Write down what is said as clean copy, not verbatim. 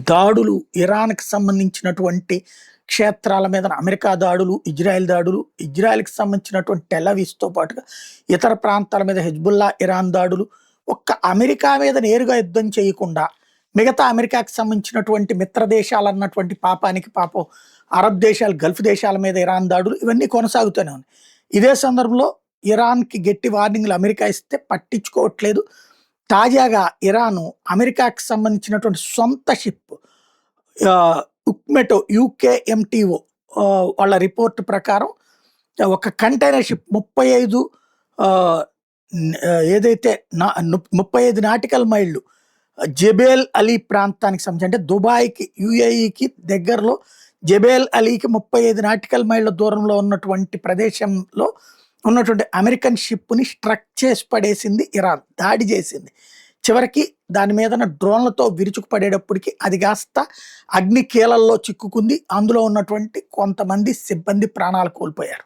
దాడులు, ఇరాన్‌కి సంబంధించినటువంటి క్షేత్రాల మీద అమెరికా దాడులు, ఇజ్రాయెల్ దాడులు, ఇజ్రాయెల్‌కి సంబంధించినటువంటి టెల్ అవీవ్‌తో పాటుగా ఇతర ప్రాంతాల మీద హెజ్బుల్లా, ఇరాన్ దాడులు, ఒక్క అమెరికా మీద నేరుగా యుద్ధం చేయకుండా, మిగతా అమెరికాకి సంబంధించినటువంటి మిత్ర దేశాలన్నటువంటి పాపానికి పాపం అరబ్ దేశాలు, గల్ఫ్ దేశాల మీద ఇరాన్ దాడులు ఇవన్నీ కొనసాగుతూనే ఉన్నాయి. ఇదే సందర్భంలో ఇరాన్‌కి గట్టి వార్నింగ్‌లు అమెరికా ఇస్తే పట్టించుకోవట్లేదు. తాజాగా ఇరాను అమెరికాకి సంబంధించినటువంటి సొంత షిప్ ఉక్మెటో యూకేఎంటీఓ వాళ్ళ రిపోర్ట్ ప్రకారం ఒక కంటైనర్ షిప్ 35 ఏదైతే 35 నాటికల్ మైళ్ళు జబేల్ అలీ ప్రాంతానికి సంబంధించి, అంటే దుబాయ్కి, యుఏఈకి దగ్గరలో జబేల్ అలీకి 35 నాటికల్ మైళ్ళ దూరంలో ఉన్నటువంటి ప్రదేశంలో ఉన్నటువంటి అమెరికన్ షిప్ని స్ట్రక్ చేసి పడేసింది ఇరాన్, దాడి చేసింది. చివరికి దాని మీద డ్రోన్లతో విరుచుకుపడేటప్పటికి అది కాస్త అగ్ని కీలల్లో చిక్కుకుంది. అందులో ఉన్నటువంటి కొంతమంది సిబ్బంది ప్రాణాలు కోల్పోయారు.